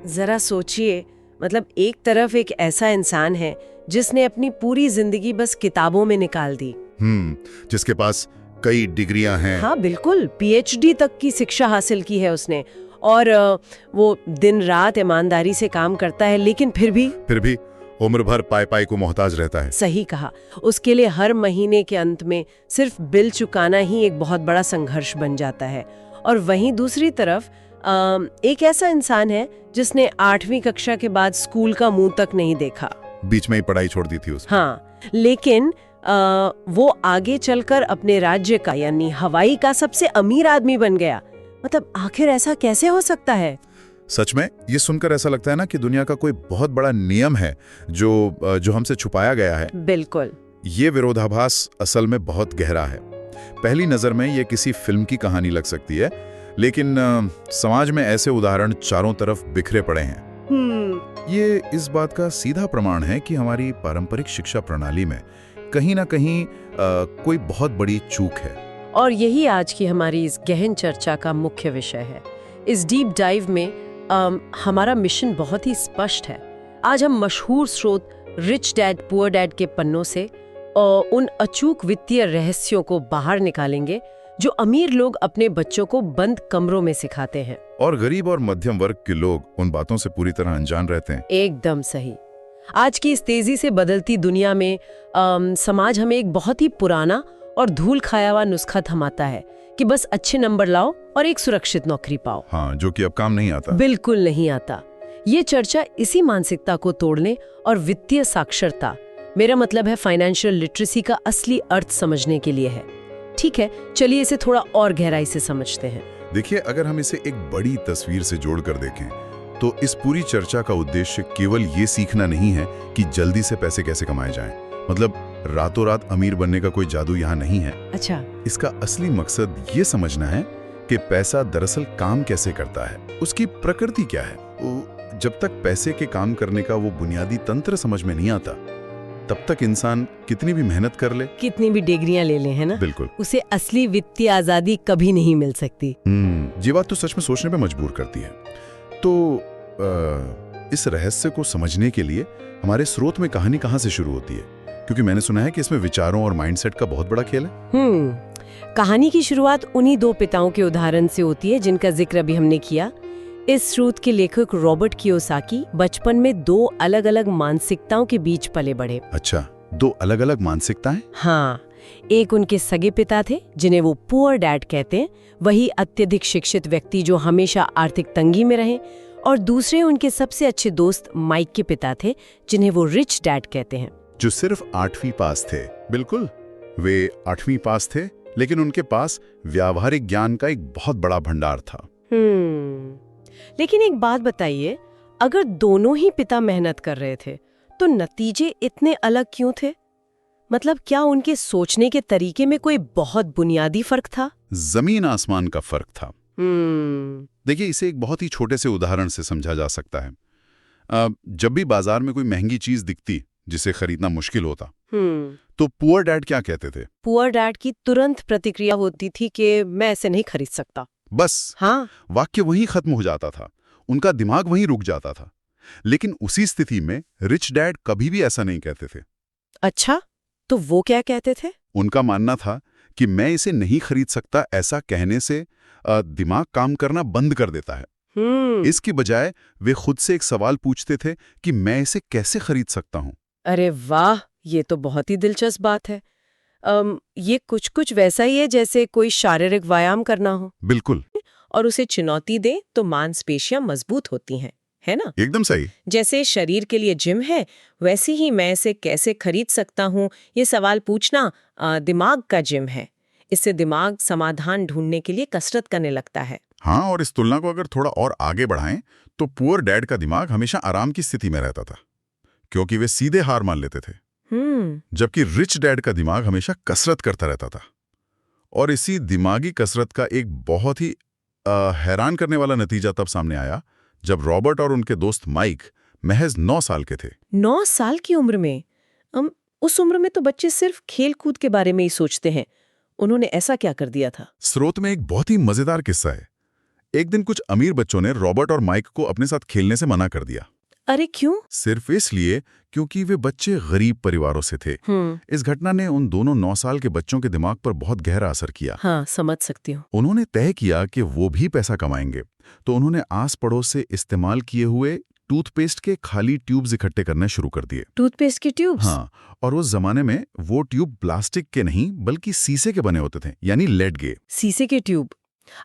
जरा सोचिए, मतलब एक तरफ एक ऐसा इंसान है जिसने अपनी पूरी जिंदगी बस किताबों में निकाल दी। जिसके पास कई डिग्रियां हैं। हाँ बिल्कुल, पीएचडी तक की शिक्षा हासिल की है उसने, और वो दिन रात ईमानदारी से काम करता है, लेकिन फिर भी उम्र भर पाई पाई को मोहताज रहता है। सही कहा। उसके लिए हर महीने के अंत में सिर्फ बिल चुकाना ही एक बहुत बड़ा संघर्ष बन जाता है। और वहीं दूसरी तरफ एक ऐसा इंसान है जिसने 8वीं कक्षा के बाद स्कूल का मुंह तक नहीं देखा, बीच में ही पढ़ाई छोड़ दी थी उसने। हाँ, लेकिन वो आगे चलकर अपने राज्य का यानी हवाई का सबसे अमीर आदमी बन गया। मतलब आखिर ऐसा कैसे हो सकता है? सच में ये सुनकर ऐसा लगता है ना कि दुनिया का कोई बहुत बड़ा नियम है जो हमसे छुपाया गया है। बिल्कुल। ये विरोधाभास असल में बहुत गहरा है। पहली नजर में ये किसी फिल्म की कहानी लग सकती है, लेकिन समाज में ऐसे उदाहरण चारों तरफ बिखरे पड़े हैं। ये इस बात का सीधा प्रमाण है कि हमारी पारंपरिक शिक्षा प्रणाली में कहीं ना कहीं कोई बहुत बड़ी चूक है। और यही आज की हमारी इस गहन चर्चा का मुख्य विषय है। इस डीप डाइव में हमारा मिशन बहुत ही स्पष्ट है। आज हम मशहूर स्रोत रिच डैड पुअर डैड के पन्नों से उन अचूक वित्तीय रहस्यों को बाहर निकालेंगे जो अमीर लोग अपने बच्चों को बंद कमरों में सिखाते हैं, और गरीब और मध्यम वर्ग के लोग उन बातों से पूरी तरह अनजान रहते हैं। एकदम सही। आज की इस तेजी से बदलती दुनिया में समाज हमें एक बहुत ही पुराना और धूल खाया हुआ नुस्खा थमाता है कि बस अच्छे नंबर लाओ और एक सुरक्षित नौकरी पाओ। हाँ, जो कि अब काम नहीं आता। बिल्कुल नहीं आता। ये चर्चा इसी मानसिकता को तोड़ने और वित्तीय साक्षरता, मेरा मतलब है फाइनेंशियल लिटरेसी का असली अर्थ समझने के लिए है। ठीक है, चलिए इसे थोड़ा और गहराई से समझते हैं। देखिए, अगर हम इसे एक बड़ी तस्वीर से जोड़कर देखें तो इस पूरी चर्चा का उद्देश्य केवल ये सीखना नहीं है कि जल्दी से पैसे कैसे कमाए जाएं। मतलब रातों रात अमीर बनने का कोई जादू यहाँ नहीं है। अच्छा। इसका असली मकसद ये समझना है कि पैसा दरअसल काम कैसे करता है, उसकी प्रकृति क्या है। जब तक पैसे के काम करने का वो बुनियादी तंत्र समझ में नहीं आता, तब तक इंसान कितनी भी मेहनत कर ले, कितनी भी डिग्रियां ले ले, है ना, बिल्कुल उसे असली वित्तीय आजादी कभी नहीं मिल सकती। ये बात तो सच में सोचने पे मजबूर करती है। तो इस रहस्य को समझने के लिए हमारे स्रोत में कहानी कहाँ से शुरू होती है? क्योंकि मैंने सुना है कि इसमें विचारों और माइंडसेट का बहुत बड़ा खेल है। कहानी की शुरुआत उन्हीं दो पिताओं के उदाहरण से होती है जिनका जिक्र अभी हमने किया। इस स्रोत के लेखक रॉबर्ट कियोसाकी बचपन में दो अलग अलग मानसिकताओं के बीच पले बढ़े। अच्छा, दो अलग अलग मानसिकताएं? हाँ, एक उनके सगे पिता थे जिन्हें वो पुअर डैड कहते हैं, वही अत्यधिक शिक्षित व्यक्ति जो हमेशा आर्थिक तंगी में रहे, और दूसरे उनके सबसे अच्छे दोस्त माइक के पिता थे जिन्हें वो रिच डैड कहते हैं, जो सिर्फ 8वीं पास थे। बिल्कुल, वे 8वीं पास थे, लेकिन उनके पास व्यावहारिक ज्ञान का एक बहुत बड़ा भंडार था। लेकिन एक बात बताइए, अगर दोनों ही पिता मेहनत कर रहे थे तो नतीजे इतने अलग क्यों थे? मतलब क्या उनके सोचने के तरीके में कोई बहुत बुनियादी फर्क था? जमीन आसमान का फर्क था। देखिए, इसे एक बहुत ही छोटे से उदाहरण से समझा जा सकता है। जब भी बाजार में कोई महंगी चीज दिखती जिसे खरीदना मुश्किल होता, तो पुअर डैड क्या कहते थे? पुअर डैड की तुरंत प्रतिक्रिया होती थी कि मैं ऐसे नहीं खरीद सकता। बस, हाँ, वाक्य वहीं खत्म हो जाता था, उनका दिमाग वहीं रुक जाता था। लेकिन उसी स्थिति में रिच डैड कभी भी ऐसा नहीं कहते थे। अच्छा, तो वो क्या कहते थे? उनका मानना था कि मैं इसे नहीं खरीद सकता, ऐसा कहने से दिमाग काम करना बंद कर देता है। इसकी बजाय वे खुद से एक सवाल पूछते थे कि मैं इसे कैसे खरीद सकता हूँ। अरे वाह, ये तो बहुत ही दिलचस्प बात है। ये कुछ वैसा ही है जैसे कोई शारीरिक व्यायाम करना हो। बिल्कुल। और उसे चुनौती दे तो मांसपेशियां मजबूत होती हैं, है ना? एकदम सही। जैसे शरीर के लिए जिम है, वैसे ही मैं इसे कैसे खरीद सकता हूँ, ये सवाल पूछना दिमाग का जिम है। इससे दिमाग समाधान ढूंढने के लिए कसरत करने लगता है। हाँ, और इस तुलना को अगर थोड़ा और आगे बढ़ाएं तो पुअर डैड का दिमाग हमेशा आराम की स्थिति में रहता था, क्योंकि वे सीधे हार मान लेते थे। जबकि रिच डैड का दिमाग हमेशा कसरत करता रहता था। और इसी दिमागी कसरत का एक बहुत ही हैरान करने वाला नतीजा तब सामने आया जब रॉबर्ट और उनके दोस्त माइक महज 9 साल के थे। 9 साल की उम्र में? उस उम्र में तो बच्चे सिर्फ खेल कूद के बारे में ही सोचते हैं। उन्होंने ऐसा क्या कर दिया था? स्रोत में एक बहुत ही मजेदार किस्सा है। एक दिन कुछ अमीर बच्चों ने रॉबर्ट और माइक को अपने साथ खेलने से मना कर दिया। अरे क्यों? सिर्फ इसलिए क्योंकि वे बच्चे गरीब परिवारों से थे। इस घटना ने उन दोनों 9 साल के बच्चों के दिमाग पर बहुत गहरा असर किया। हाँ, समझ सकती हूँ। उन्होंने तय किया कि वो भी पैसा कमाएंगे, तो उन्होंने आस पड़ोस से इस्तेमाल किए हुए टूथपेस्ट के खाली ट्यूब्स इकट्ठे करने शुरू कर दिए। टूथपेस्ट की ट्यूब्स? हाँ, और उस जमाने में वो ट्यूब प्लास्टिक के नहीं बल्कि शीशे के बने होते थे, यानी लेड के। शीशे के ट्यूब?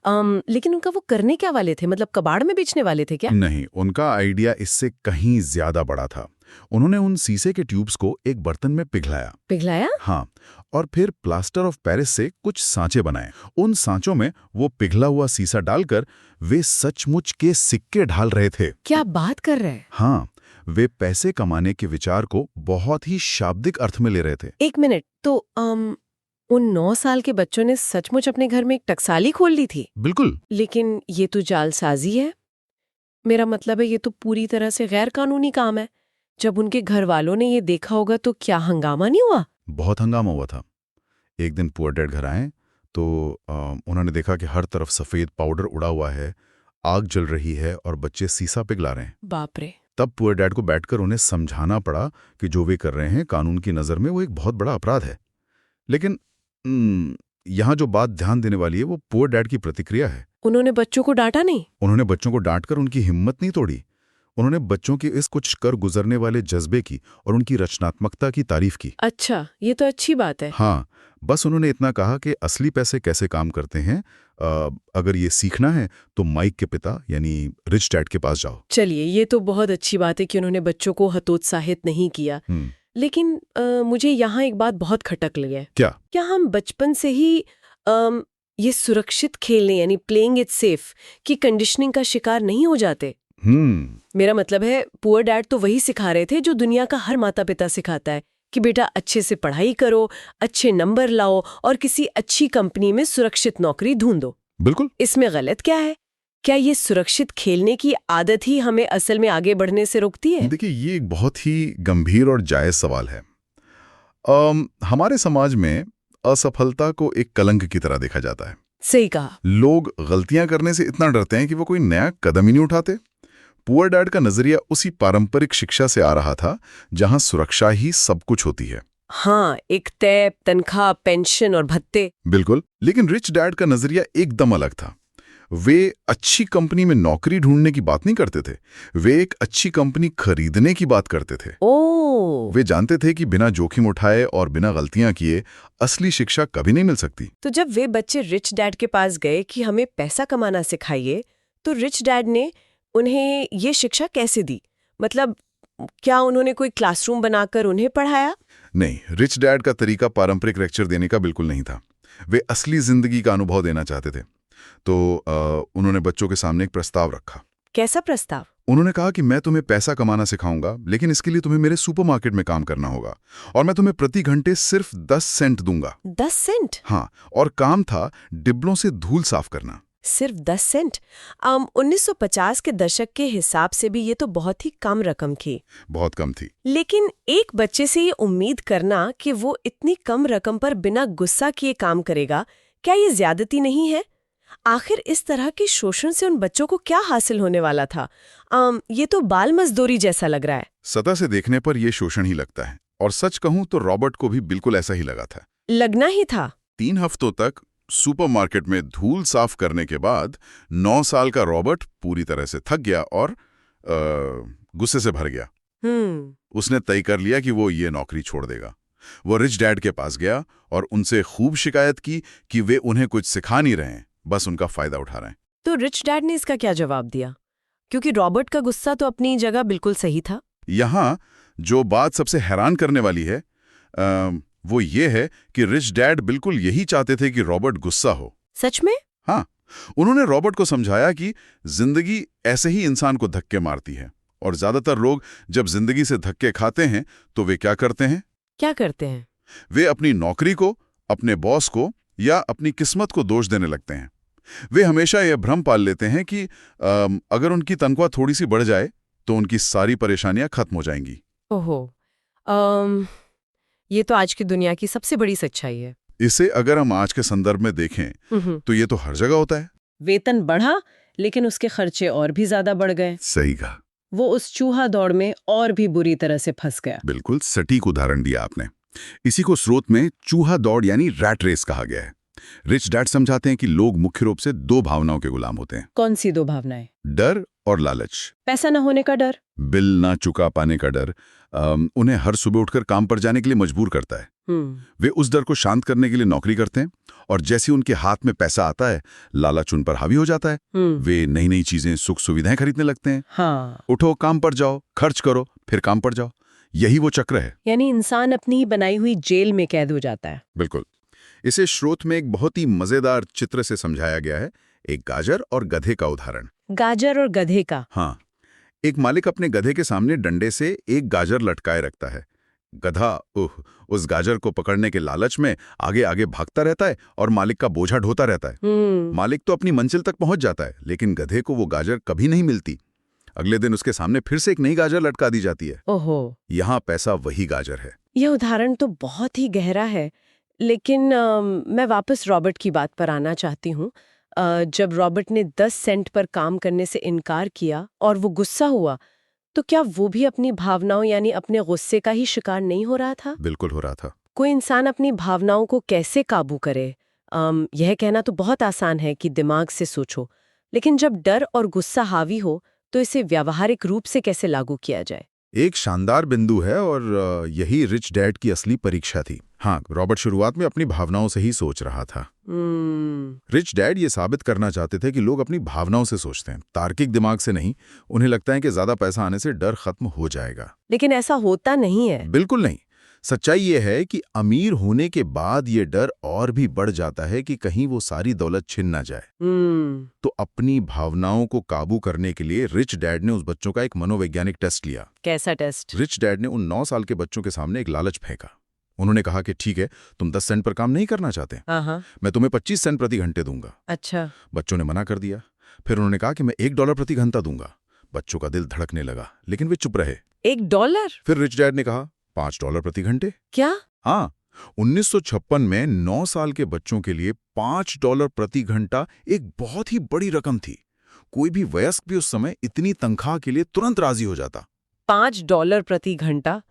लेकिन उनका वो करने क्या वाले थे? मतलब कबाड़ में बेचने वाले थे क्या? नहीं, उनका आइडिया इससे कहीं ज्यादा बड़ा था। उन्होंने उन शीशे के ट्यूब्स को एक बर्तन में पिघलाया। पिघलाया? हाँ, और फिर प्लास्टर ऑफ पेरिस से कुछ सांचे बनाए। उन सांचों में वो पिघला हुआ शीशा डालकर वे सचमुच के सिक्के ढाल रहे थे। क्या बात कर रहे हैं? हाँ, वे पैसे कमाने के विचार को बहुत ही शाब्दिक अर्थ में ले रहे थे। एक मिनट, तो उन 9 साल के बच्चों ने सचमुच अपने घर में एक टकसाली खोल ली थी? बिल्कुल। लेकिन ये तो जालसाजी है। मेरा मतलब है ये तो पूरी तरह से गैर कानूनी काम है। जब उनके घर वालों ने ये देखा होगा तो क्या हंगामा नहीं हुआ? बहुत हंगामा हुआ था। एक दिन पुअर डैड घर आए तो उन्होंने देखा कि हर तरफ सफेद पाउडर उड़ा हुआ है, आग जल रही है और बच्चे शीशा पिघला रहे हैं। बाप रे। तब पुअर डैड को बैठकर उन्हें समझाना पड़ा कि जो वे कर रहे हैं कानून की नज़र में वो एक बहुत बड़ा अपराध है। लेकिन यहाँ जो बात ध्यान देने वाली है वो पुअर डैड की प्रतिक्रिया है। उन्होंने बच्चों को डांटा नहीं? उन्होंने बच्चों को डांटकर उनकी हिम्मत नहीं तोड़ी। उन्होंने बच्चों के इस कुछ कर गुजरने वाले जज्बे की और उनकी रचनात्मकता की तारीफ की। अच्छा, ये तो अच्छी बात है। हाँ, बस उन्होंने इतना कहा कि असली पैसे कैसे काम करते हैं, अगर ये सीखना है तो माइक के पिता यानी रिच डैड के पास जाओ। चलिए, ये तो बहुत अच्छी बात है कि उन्होंने बच्चों को हतोत्साहित नहीं किया। लेकिन मुझे यहाँ एक बात बहुत खटक लगी है। क्या हम बचपन से ही ये सुरक्षित खेलने यानी प्लेइंग इट सेफ की कंडीशनिंग का शिकार नहीं हो जाते? मेरा मतलब है पुअर डैड तो वही सिखा रहे थे जो दुनिया का हर माता पिता सिखाता है कि बेटा अच्छे से पढ़ाई करो, अच्छे नंबर लाओ और किसी अच्छी कंपनी में सुरक्षित नौकरी ढूंढो। बिल्कुल। इसमें गलत क्या है? क्या ये सुरक्षित खेलने की आदत ही हमें असल में आगे बढ़ने से रोकती है? देखिए, ये एक बहुत ही गंभीर और जायज सवाल है। हमारे समाज में असफलता को एक कलंक की तरह देखा जाता है। सही कहा। लोग गलतियां करने से इतना डरते हैं कि वो कोई नया कदम ही नहीं उठाते। पुअर डैड का नजरिया उसी पारंपरिक शिक्षा से आ रहा था जहां सुरक्षा ही सब कुछ होती है। हाँ, एक तय तनख्वाह, पेंशन और भत्ते। बिल्कुल। लेकिन रिच डैड का नजरिया एकदम अलग था। वे अच्छी कंपनी में नौकरी ढूंढने की बात नहीं करते थे, वे एक अच्छी कंपनी खरीदने की बात करते थे। वे जानते थे कि बिना जोखिम उठाए और बिना गलतियां किए असली शिक्षा कभी नहीं मिल सकती। तो जब वे बच्चे रिच डैड के पास गए कि हमें पैसा कमाना सिखाइए, तो रिच डैड ने उन्हें ये शिक्षा कैसे दी? मतलब क्या उन्होंने कोई क्लासरूम बनाकर उन्हें पढ़ाया? नहीं, रिच डैड का तरीका पारंपरिक लेक्चर देने का बिल्कुल नहीं था। वे असली जिंदगी का अनुभव देना चाहते थे। तो उन्होंने बच्चों के सामने एक प्रस्ताव रखा। कैसा प्रस्ताव? उन्होंने कहा कि मैं तुम्हें पैसा कमाना सिखाऊंगा, लेकिन इसके लिए तुम्हें मेरे सुपरमार्केट में काम करना होगा और मैं तुम्हें प्रति घंटे सिर्फ 10 सेंट दूंगा। 10 सेंट? हाँ, और काम था डिब्बों से धूल साफ करना। सिर्फ 10 सेंट? 1950 के दशक के हिसाब से भी ये तो बहुत ही कम रकम थी। बहुत कम थी। लेकिन एक बच्चे से ये उम्मीद करना कि वो इतनी कम रकम पर बिना गुस्सा किए काम करेगा, क्या ये ज्यादती नहीं है? आखिर इस तरह के शोषण से उन बच्चों को क्या हासिल होने वाला था? ये तो बाल मजदूरी जैसा लग रहा है। सतह से देखने पर यह शोषण ही लगता है, और सच कहूं तो रॉबर्ट को भी बिल्कुल ऐसा ही लगा था। लगना ही था। 3 हफ्तों तक सुपरमार्केट में धूल साफ करने के बाद 9 साल का रॉबर्ट पूरी तरह से थक गया और गुस्से से भर गया। उसने तय कर लिया कि वो ये नौकरी छोड़ देगा। वो रिच डैड के पास गया और उनसे खूब शिकायत की कि वे उन्हें कुछ सिखा नहीं रहे हैं, बस उनका फायदा उठा रहे हैं। तो रिच डैड ने इसका क्या जवाब दिया? क्योंकि रॉबर्ट का गुस्सा तो अपनी जगह बिल्कुल सही था। यहाँ जो बात सबसे हैरान करने वाली है वो ये है कि रिच डैड बिल्कुल यही चाहते थे कि रॉबर्ट गुस्सा हो। सच में? हाँ, उन्होंने रॉबर्ट को समझाया कि जिंदगी ऐसे ही इंसान को धक्के मारती है, और ज्यादातर लोग जब जिंदगी से धक्के खाते हैं तो वे क्या करते हैं? क्या करते हैं? वे अपनी नौकरी को, अपने बॉस को या अपनी किस्मत को दोष देने लगते हैं। वे हमेशा यह भ्रम पाल लेते हैं कि अगर उनकी तनख्वाह थोड़ी सी बढ़ जाए तो उनकी सारी परेशानियां खत्म हो जाएंगी। ओहो, ये तो आज की दुनिया की सबसे बड़ी सच्चाई है। इसे अगर हम आज के संदर्भ में देखें तो ये तो हर जगह होता है। वेतन बढ़ा, लेकिन उसके खर्चे और भी ज्यादा बढ़ गए। सही कहा। वो उस चूहा दौड़ में और भी बुरी तरह से फंस गया। बिल्कुल सटीक उदाहरण दिया आपने। इसी को स्रोत में चूहा दौड़ यानी रैट रेस कहा गया है। रिच डैड समझाते हैं कि लोग मुख्य रूप से दो भावनाओं के गुलाम होते हैं। कौन सी दो भावनाएं? डर और लालच। पैसा न होने का डर, बिल ना चुका पाने का डर उन्हें हर सुबह उठकर काम पर जाने के लिए मजबूर करता है। वे उस डर को शांत करने के लिए नौकरी करते हैं और जैसे उनके हाथ में पैसा आता है, लालच उन पर हावी हो जाता है। वे नई नई चीजें, सुख सुविधाएं खरीदने लगते हैं। हाँ। उठो, काम पर जाओ, खर्च करो, फिर काम पर जाओ। यही वो चक्र है। यानी इंसान अपनी ही बनाई हुई जेल में कैद हो जाता है। बिल्कुल। इसे स्रोत में एक बहुत ही मजेदार चित्र से समझाया गया है, एक गाजर और गधे का उदाहरण। गाजर और गधे का? हाँ। एक मालिक अपने गधे के सामने डंडे से एक गाजर लटकाए रखता है। गधा उस गाजर को पकड़ने के लालच में आगे आगे भागता रहता है और मालिक का बोझा ढोता रहता है। मालिक तो अपनी मंजिल तक पहुंच जाता है, लेकिन गधे को वो गाजर कभी नहीं मिलती। अगले दिन उसके सामने फिर से एक नई गाजर लटका दी जाती है। ओहो। यहाँ पैसा वही गाजर है। यह उदाहरण तो बहुत ही गहरा है, लेकिन मैं वापस रॉबर्ट की बात पर आना चाहती हूँ। जब रॉबर्ट ने 10 सेंट पर काम करने से इनकार किया और वो गुस्सा हुआ, तो क्या वो भी अपनी भावनाओं यानी अपने गुस्से का ही शिकार नहीं हो रहा था? बिल्कुल हो रहा था। कोई इंसान अपनी भावनाओं को कैसे काबू करे? यह कहना तो बहुत आसान है कि दिमाग से सोचो, लेकिन जब डर और गुस्सा हावी हो तो इसे व्यावहारिक रूप से कैसे लागू किया जाए? एक शानदार बिंदु है और यही रिच डैड की असली परीक्षा थी। हाँ, रॉबर्ट शुरुआत में अपनी भावनाओं से ही सोच रहा था। रिच डैड ये साबित करना चाहते थे कि लोग अपनी भावनाओं से सोचते हैं, तार्किक दिमाग से नहीं। उन्हें लगता है कि ज्यादा पैसा आने से डर खत्म हो जाएगा, लेकिन ऐसा होता नहीं है। बिल्कुल नहीं। सच्चाई ये है कि अमीर होने के बाद ये डर और भी बढ़ जाता है कि कहीं वो सारी दौलत छिन ना जाए। तो अपनी भावनाओं को काबू करने के लिए रिच डैड ने उस बच्चों का एक मनोवैज्ञानिक टेस्ट लिया। कैसा टेस्ट? रिच डैड ने उन 9 साल के बच्चों के सामने एक लालच फेंका। उन्होंने कहा कि ठीक है, तुम 10 सेंट पर काम नहीं करना चाहते, मैं तुम्हें 25 सेंट प्रति घंटे दूंगा। अच्छा। बच्चों ने मना कर दिया। फिर उन्होंने कहा कि मैं $1 प्रति घंटा दूंगा। बच्चों का दिल धड़कने लगा, लेकिन वे चुप रहे। $1? फिर रिच डैड ने कहा $5 प्रति घंटे। क्या? हाँ, 1956 में 9 साल के बच्चों के लिए $5 प्रति घंटा एक बहुत ही बड़ी रकम थी। कोई भी वयस्क भी उस समय इतनी तनख्वाह के लिए तुरंत राजी हो जाता। $5 प्रति घंटा?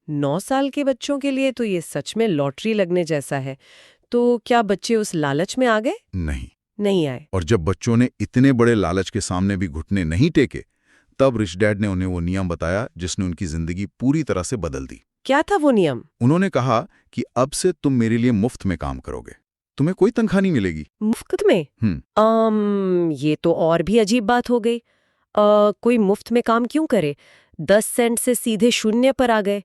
9 साल के बच्चों के लिए तो ये सच में लॉटरी लगने जैसा है। तो क्या बच्चे उस लालच में आ गए? नहीं आए। और जब बच्चों ने इतने बड़े लालच के सामने भी घुटने नहीं टेके, तब रिच डैड ने उन्हें वो नियम बताया जिसने उनकी जिंदगी पूरी तरह से बदल दी। क्या था वो नियम? उन्होंने कहा कि अब से तुम मेरे लिए मुफ्त में काम करोगे, तुम्हें कोई तनख्वाह नहीं मिलेगी। मुफ्त में? ये तो और भी अजीब बात हो गई। कोई मुफ्त में काम क्यों करे? 10 सेंट से सीधे शून्य पर आ गए।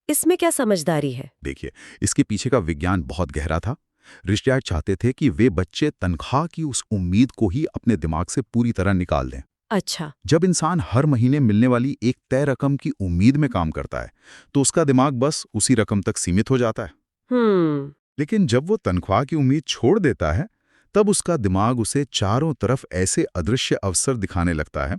इसमें क्या समझदारी है? देखिए, इसके पीछे का विज्ञान बहुत गहरा था। रिच डैड चाहते थे कि वे बच्चे तनख्वाह की उस उम्मीद को ही अपने दिमाग से पूरी तरह निकाल दें। अच्छा। जब इंसान हर महीने मिलने वाली एक तय रकम की उम्मीद में काम करता है, तो उसका दिमाग बस उसी रकम तक सीमित हो जाता है। लेकिन जब वो तनख्वाह की उम्मीद छोड़ देता है, तब उसका दिमाग उसे चारों तरफ ऐसे अदृश्य अवसर दिखाने लगता है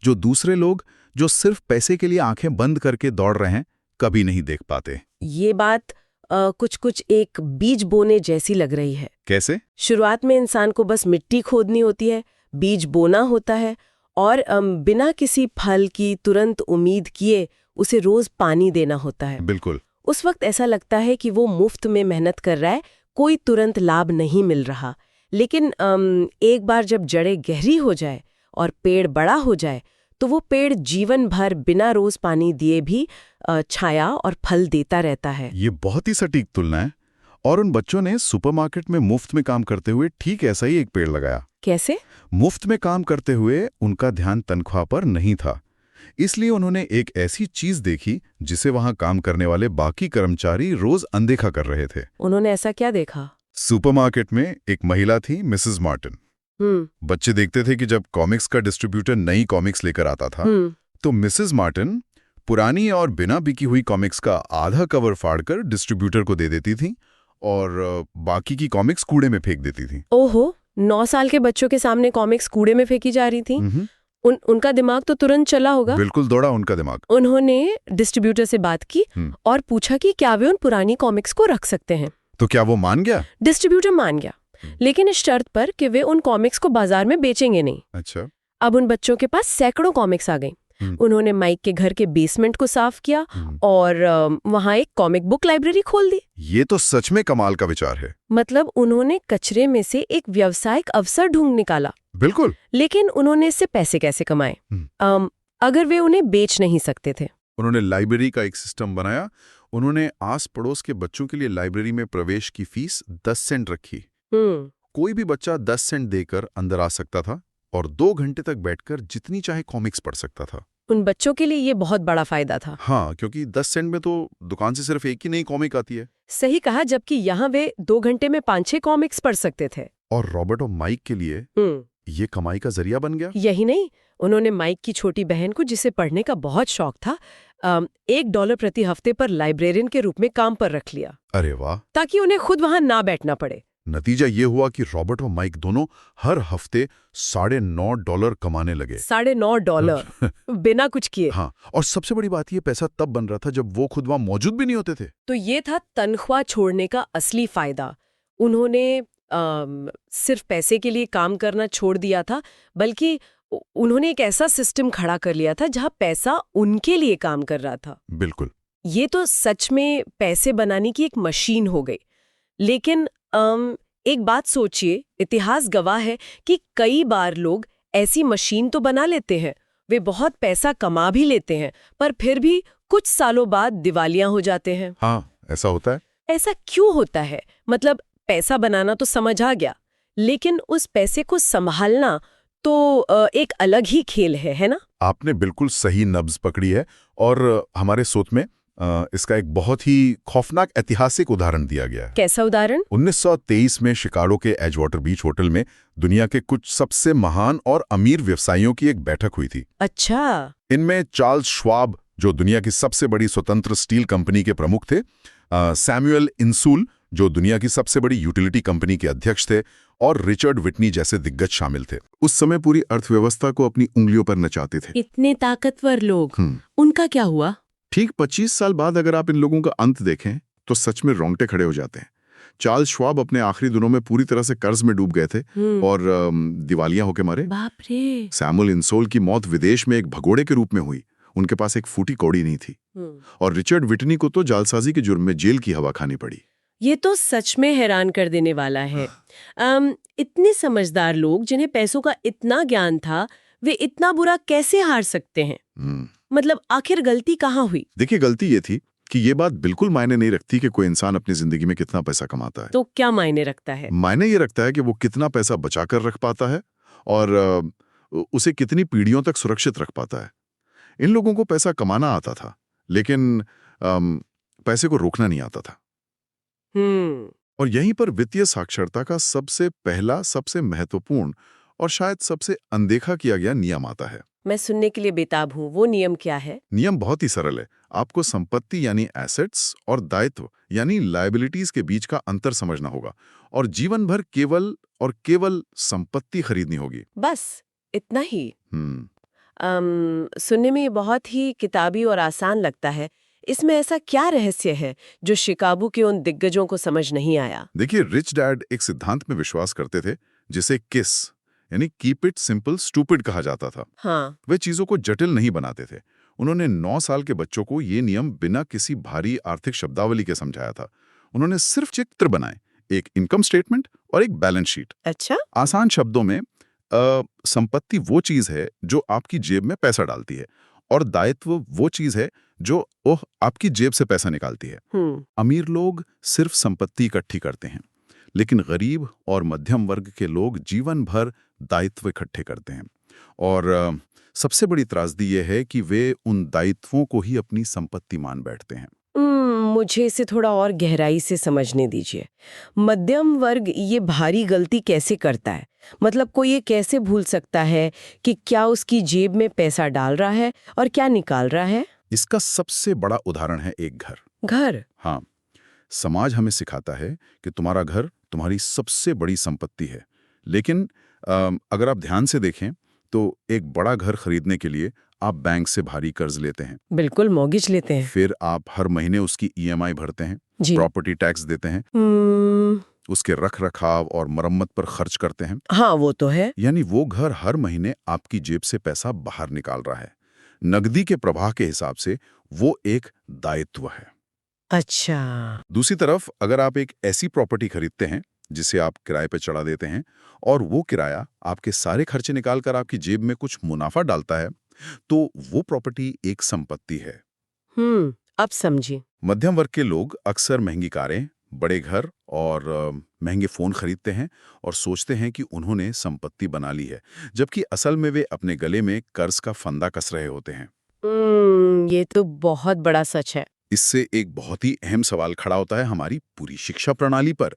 जो दूसरे लोग जो सिर्फ पैसे के लिए आंखें बंद करके दौड़ रहे हैं, कभी नहीं देख पाते। ये बात कुछ एक बीज बोने जैसी लग रही है। कैसे? शुरुआत में इंसान को बस मिट्टी खोदनी होती है, बीज बोना होता है और बिना किसी फल की तुरंत उम्मीद किए उसे रोज पानी देना होता है। बिल्कुल। उस वक्त ऐसा लगता है कि वो मुफ्त में मेहनत कर रहा है, कोई तुरंत लाभ नहीं मिल रहा। लेकिन एक बार जब जड़ें गहरी हो जाए और पेड़ बड़ा हो जाए, तो वो पेड़ जीवन भर बिना रोज पानी दिए भी छाया और फल देता रहता है। ये बहुत ही सटीक तुलना है। और उन बच्चों ने सुपरमार्केट में मुफ्त में काम करते हुए ठीक ऐसा ही एक पेड़ लगाया। कैसे? मुफ्त में काम करते हुए उनका ध्यान तनख्वाह पर नहीं था, इसलिए उन्होंने एक ऐसी चीज देखी जिसे वहां काम करने वाले बाकी कर्मचारी रोज अनदेखा कर रहे थे। उन्होंने ऐसा क्या देखा? सुपरमार्केट में एक महिला थी, मिसेस मार्टिन। बच्चे देखते थे कि जब कॉमिक्स का डिस्ट्रीब्यूटर नई कॉमिक्स लेकर आता था, तो मिसेस मार्टिन पुरानी और बिना बिकी हुई कॉमिक्स का आधा कवर फाड़कर डिस्ट्रीब्यूटर को दे देती थी और बाकी की कॉमिक्स कूड़े में फेंक देती थी। ओहो, 9 साल के बच्चों के सामने कॉमिक्स कूड़े में फेंकी जा रही थी। उनका दिमाग तो तुरंत चला होगा। बिल्कुल दौड़ा उनका दिमाग। उन्होंने डिस्ट्रीब्यूटर से बात की और पूछा कि क्या वे उन पुरानी कॉमिक्स को रख सकते हैं। तो क्या वो मान गया? डिस्ट्रीब्यूटर मान गया, लेकिन इस शर्त पर कि वे उन कॉमिक्स को बाजार में बेचेंगे नहीं। अच्छा। अब उन बच्चों के पास सैकड़ों कॉमिक्स आ गई। उन्होंने माइक के घर के बेसमेंट को साफ किया और वहां एक कॉमिक बुक लाइब्रेरी खोल दी। ये तो सच में कमाल का विचार है। मतलब उन्होंने कचरे में से एक व्यावसायिक अवसर ढूंढ निकाला। बिल्कुल। लेकिन उन्होंने इससे पैसे कैसे कमाए अगर वे उन्हें बेच नहीं सकते थे? उन्होंने लाइब्रेरी का एक सिस्टम बनाया। उन्होंने आस पड़ोस के बच्चों के लिए लाइब्रेरी में प्रवेश की फीस 10 सेंट रखी। कोई भी बच्चा 10 सेंट देकर अंदर आ सकता था और 2 घंटे तक बैठकर जितनी चाहे कॉमिक्स पढ़ सकता था। उन बच्चों के लिए ये बहुत बड़ा फायदा था। हाँ, क्योंकि 10 सेंट में तो दुकान से सिर्फ एक ही नई कॉमिक आती है। सही कहा, जबकि यहाँ वे 2 घंटे में 5-6 कॉमिक्स पढ़ सकते थे। और रॉबर्ट और माइक के लिए ये कमाई का जरिया बन गया। यही नहीं, उन्होंने माइक की छोटी बहन को, जिसे पढ़ने का बहुत शौक था, $1 प्रति हफ्ते पर लाइब्रेरियन के रूप में काम पर रख लिया। अरे वाह! ताकि उन्हें खुद वहां ना बैठना पड़े। नतीजा ये हुआ कि रॉबर्ट और माइक दोनों हर हफ्ते $9.5 कमाने लगे। $9.5 बिना कुछ किए। हाँ, और सबसे बड़ी बात ये पैसा तब बन रहा था जब वो खुद वहां मौजूद भी नहीं होते थे। तो ये था तनख्वाह छोड़ने का असली फायदा। उन्होंने सिर्फ पैसे के लिए काम करना छोड़ दिया था, बल्कि उन्होंने एक ऐसा सिस्टम खड़ा कर लिया था जहां पैसा उनके लिए काम कर रहा था। बिल्कुल। ये तो सच में पैसे बनाने की एक मशीन हो गई। लेकिन एक बात सोचिए, इतिहास गवाह है कि कई बार लोग ऐसी मशीन तो बना लेते हैं, वे बहुत पैसा कमा भी लेते हैं, पर फिर भी कुछ सालों बाद दिवालिया हो जाते हैं। हाँ, ऐसा होता है। ऐसा क्यों होता है? मतलब पैसा बनाना तो समझ आ गया, लेकिन उस पैसे को संभालना तो एक अलग ही खेल है ना? आपने बिल्कुल सही नब्ज पकड़ी है। और हमारे शोध में इसका एक बहुत ही खौफनाक ऐतिहासिक उदाहरण दिया गया है। कैसा उदाहरण? 1923 में शिकागो के एजवाटर बीच होटल में दुनिया के कुछ सबसे महान और अमीर व्यवसायियों की एक बैठक हुई थी। अच्छा। इनमें चार्ल्स श्वाब, जो दुनिया की सबसे बड़ी स्वतंत्र स्टील कंपनी के प्रमुख थे, सैमुअल इंसूल, जो दुनिया की सबसे बड़ी यूटिलिटी कंपनी के अध्यक्ष थे, और रिचर्ड विटनी जैसे दिग्गज शामिल थे। उस समय पूरी अर्थव्यवस्था को अपनी उंगलियों पर नचाते थे। इतने ताकतवर लोग, उनका क्या हुआ? ठीक 25 साल बाद अगर आप इन लोगों का अंत देखें तो सच में रोंगटे खड़े हो जाते हैं। चार्ल्स श्वाब अपने आखिरी दिनों में पूरी तरह से कर्ज में डूब गए थे और दिवालिया होके मरे। बाप रे। सैमुअल इंसोल की मौत विदेश में एक भगोड़े के रूप में हुई। उनके पास एक फूटी कौड़ी नहीं थी। और रिचर्ड विटनी को तो जालसाजी के जुर्म में जेल की हवा खानी पड़ी। ये तो सच में हैरान कर देने वाला है। इतने समझदार लोग, जिन्हें पैसों का इतना ज्ञान था, वे इतना बुरा कैसे हार सकते हैं? मतलब आखिर गलती कहाँ हुई? देखिए, गलती ये थी कि ये बात बिल्कुल मायने नहीं रखती कि कोई इंसान अपनी जिंदगी में कितना पैसा कमाता है। तो क्या मायने रखता है? मायने ये रखता है कि वो कितना पैसा बचा कर रख पाता है और उसे कितनी पीढ़ियों तक सुरक्षित रख पाता है। इन लोगों को पैसा कमाना आता था, लेकिन पैसे को रोकना नहीं आता था। और यहीं पर वित्तीय साक्षरता का सबसे पहला, सबसे महत्वपूर्ण और शायद सबसे अनदेखा किया गया नियम आता है। मैं सुनने के लिए बेताब हूँ। वो नियम क्या है? नियम बहुत ही सरल है। आपको संपत्ति यानी एसेट्स और दायित्व यानी लायबिलिटीज के बीच का अंतर समझना होगा और जीवन भर केवल और केवल संपत्ति खरीदनी होगी। बस इतना ही? सुनने में ये बहुत ही किताबी और आसान लगता है। इसमें ऐसा क्या रहस्य है जो शिकागो के उन दिग्गजों को समझ नहीं आया? देखिए, रिच डैड एक सिद्धांत में विश्वास करते थे जिसे किस यानी कीप इट सिंपल स्टूपिड कहा जाता था। हाँ। वे चीजों को जटिल नहीं बनाते थे। उन्होंने 9 साल के बच्चों को ये नियम बिना किसी भारी आर्थिक शब्दावली के समझाया था। उन्होंने सिर्फ चित्र बनाए, एक इनकम स्टेटमेंट और एक बैलेंस शीट। अच्छा। आसान शब्दों में संपत्ति वो चीज है जो आपकी जेब में पैसा डालती है और दायित्व वो चीज है जो आपकी जेब से पैसा निकालती है। अमीर लोग सिर्फ संपत्ति इकट्ठी करते हैं, लेकिन गरीब और मध्यम वर्ग के लोग जीवन भर दायित्व इकट्ठे करते हैं। और सबसे बड़ी त्रासदी यह है कि वे उन दायित्वों को ही अपनी संपत्ति मान बैठते हैं। मुझे इसे थोड़ा और गहराई से समझने दीजिए। मध्यम वर्ग ये भारी गलती कैसे करता है? मतलब कोई ये कैसे भूल सकता है कि क्या उसकी जेब में पैसा डाल रहा है और क्या निकाल रहा है? इसका सबसे बड़ा उदाहरण है एक घर। घर? हाँ, समाज हमें सिखाता है कि तुम्हारा घर तुम्हारी सबसे बड़ी संपत्ति है, लेकिन अगर आप ध्यान से देखें तो एक बड़ा घर खरीदने के लिए आप बैंक से भारी कर्ज लेते हैं। बिल्कुल, मॉर्गेज लेते हैं। फिर आप हर महीने उसकी EMI भरते हैं, प्रॉपर्टी टैक्स देते हैं। उसके रख रखाव और मरम्मत पर खर्च करते हैं। हाँ, वो तो है। यानी वो घर हर महीने आपकी जेब से पैसा बाहर निकाल रहा है। नकदी के प्रवाह के हिसाब से वो एक दायित्व है। अच्छा। दूसरी तरफ अगर आप एक ऐसी प्रॉपर्टी खरीदते हैं जिसे आप किराए पर चढ़ा देते हैं और वो किराया आपके सारे खर्चे निकालकर आपकी जेब में कुछ मुनाफा डालता है, तो वो प्रॉपर्टी एक संपत्ति है। अब समझी। मध्यम वर्ग के लोग अक्सर महंगी कारें, बड़े घर और महंगे फोन खरीदते हैं और सोचते हैं कि उन्होंने संपत्ति बना ली है, जबकि असल में वे अपने गले में कर्ज का फंदा कस रहे होते हैं। ये तो बहुत बड़ा सच है। इससे एक बहुत ही अहम सवाल खड़ा होता है हमारी पूरी शिक्षा प्रणाली पर।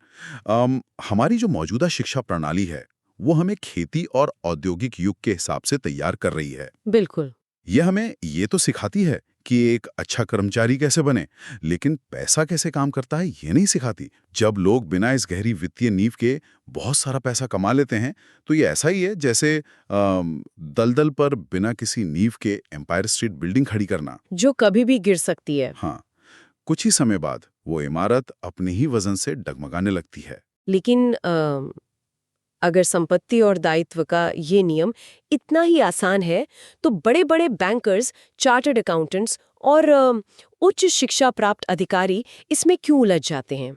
हमारी जो मौजूदा शिक्षा प्रणाली है वो हमें खेती और औद्योगिक युग के हिसाब से तैयार कर रही है। बिल्कुल। यह हमें ये तो सिखाती है कि एक अच्छा कर्मचारी कैसे बने, लेकिन पैसा कैसे काम करता है ये नहीं सिखाती। जब लोग बिना इस गहरी वित्तीय नींव के बहुत सारा पैसा कमा लेते हैं तो ये ऐसा ही है जैसे दलदल पर बिना किसी नींव के एम्पायर स्टेट बिल्डिंग खड़ी करना, जो कभी भी गिर सकती है। हाँ, कुछ ही समय बाद वो इमारत अपने ही वजन से डगमगाने लगती है। लेकिन अगर संपत्ति और दायित्व का ये नियम इतना ही आसान है, तो बड़े-बड़े बैंकर्स, चार्टर्ड अकाउंटेंट्स और उच्च शिक्षा प्राप्त अधिकारी इसमें क्यों उलझ जाते हैं?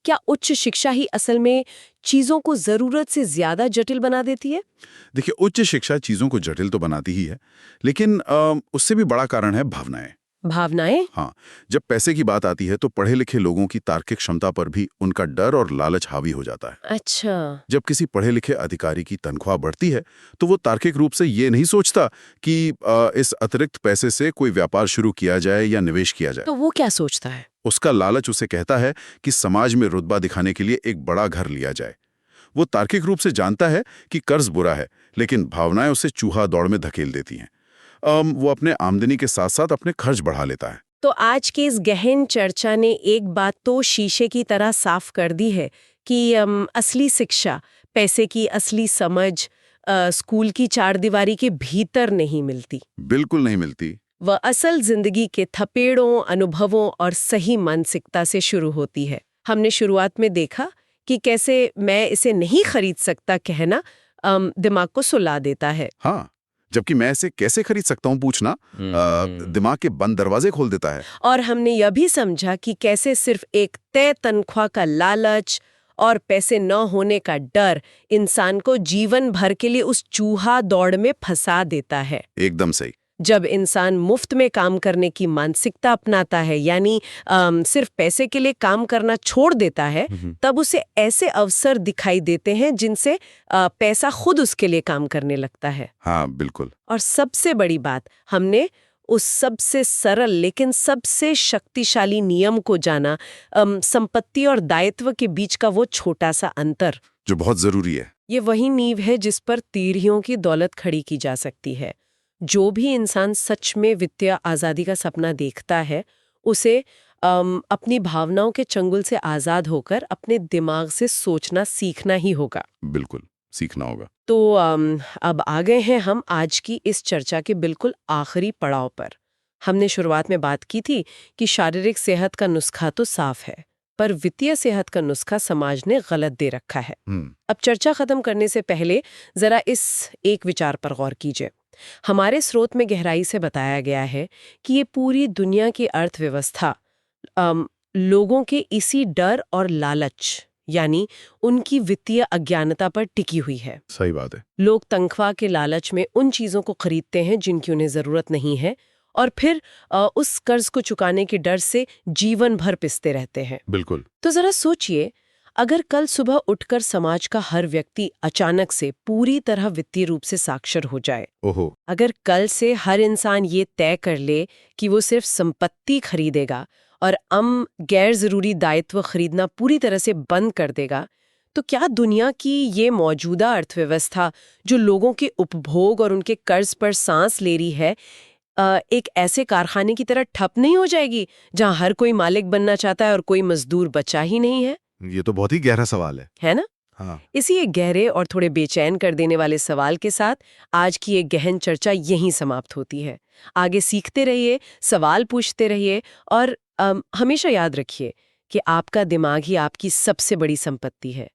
क्या उच्च शिक्षा ही असल में चीजों को जरूरत से ज्यादा जटिल बना देती है? देखिए, उच्च शिक्षा चीजों को जटिल तो बनाती ही है, लेकिन उससे भी बड़ा कारण है भावनाएं। भावनाएं? हाँ, जब पैसे की बात आती है तो पढ़े लिखे लोगों की तार्किक क्षमता पर भी उनका डर और लालच हावी हो जाता है। अच्छा। जब किसी पढ़े लिखे अधिकारी की तनख्वाह बढ़ती है तो वो तार्किक रूप से ये नहीं सोचता कि इस अतिरिक्त पैसे से कोई व्यापार शुरू किया जाए या निवेश किया जाए। तो वो क्या सोचता है? उसका लालच उसे कहता है कि समाज में रुतबा दिखाने के लिए एक बड़ा घर लिया जाए। वो तार्किक रूप से जानता है कि कर्ज बुरा है, लेकिन भावनाएं उसे चूहा दौड़ में धकेल देती हैं। वो अपने आमदनी के साथ साथ अपने खर्च बढ़ा लेता है। तो आज की इस गहन चर्चा ने एक बात तो शीशे की तरह साफ कर दी है कि असली शिक्षा, पैसे की असली समझ स्कूल की चारदीवारी के भीतर नहीं मिलती। बिल्कुल नहीं मिलती। वह असल जिंदगी के थपेड़ों, अनुभवों और सही मानसिकता से शुरू होती है। हमने शुरुआत में देखा कि कैसे मैं इसे नहीं खरीद सकता कहना दिमाग को सुला देता है। हाँ, जबकि मैं इसे कैसे खरीद सकता हूँ पूछना दिमाग के बंद दरवाजे खोल देता है। और हमने यह भी समझा कि कैसे सिर्फ एक तय तनख्वाह का लालच और पैसे न होने का डर इंसान को जीवन भर के लिए उस चूहा दौड़ में फंसा देता है। एकदम सही। जब इंसान मुफ्त में काम करने की मानसिकता अपनाता है, यानी सिर्फ पैसे के लिए काम करना छोड़ देता है, तब उसे ऐसे अवसर दिखाई देते हैं जिनसे पैसा खुद उसके लिए काम करने लगता है। हाँ, बिल्कुल। और सबसे बड़ी बात, हमने उस सबसे सरल लेकिन सबसे शक्तिशाली नियम को जाना, संपत्ति और दायित्व के बीच का वो छोटा सा अंतर, जो बहुत जरूरी है। ये वही नींव है जिस पर तीरियों की दौलत खड़ी की जा सकती है। जो भी इंसान सच में वित्तीय आज़ादी का सपना देखता है, उसे अपनी भावनाओं के चंगुल से आज़ाद होकर अपने दिमाग से सोचना सीखना ही होगा। बिल्कुल, सीखना होगा। तो अब आ गए हैं हम आज की इस चर्चा के बिल्कुल आखिरी पड़ाव पर। हमने शुरुआत में बात की थी कि शारीरिक सेहत का नुस्खा तो साफ है, पर वित्तीय सेहत का नुस्खा समाज ने गलत दे रखा है। अब चर्चा खत्म करने से पहले जरा इस एक विचार पर गौर कीजिए। हमारे स्रोत में गहराई से बताया गया है कि ये पूरी दुनिया की अर्थव्यवस्था लोगों के इसी डर और लालच, यानी उनकी वित्तीय अज्ञानता पर टिकी हुई है। सही बात है। लोग तनख्वाह के लालच में उन चीजों को खरीदते हैं जिनकी उन्हें जरूरत नहीं है, और फिर उस कर्ज को चुकाने के डर से जीवन भर पिसते रहते हैं। बिल्कुल। तो जरा सोचिए, अगर कल सुबह उठकर समाज का हर व्यक्ति अचानक से पूरी तरह वित्तीय रूप से साक्षर हो जाए, ओहो, अगर कल से हर इंसान ये तय कर ले कि वो सिर्फ संपत्ति खरीदेगा और गैर जरूरी दायित्व खरीदना पूरी तरह से बंद कर देगा, तो क्या दुनिया की ये मौजूदा अर्थव्यवस्था जो लोगों के उपभोग और उनके कर्ज पर सांस ले रही है, एक ऐसे कारखाने की तरह ठप नहीं हो जाएगी जहां हर कोई मालिक बनना चाहता है और कोई मजदूर बचा ही नहीं है? ये तो बहुत ही गहरा सवाल है ना? हाँ। इसी एक गहरे और थोड़े बेचैन कर देने वाले सवाल के साथ आज की एक गहन चर्चा यहीं समाप्त होती है। आगे सीखते रहिए, सवाल पूछते रहिए और हमेशा याद रखिए, कि आपका दिमाग ही आपकी सबसे बड़ी संपत्ति है।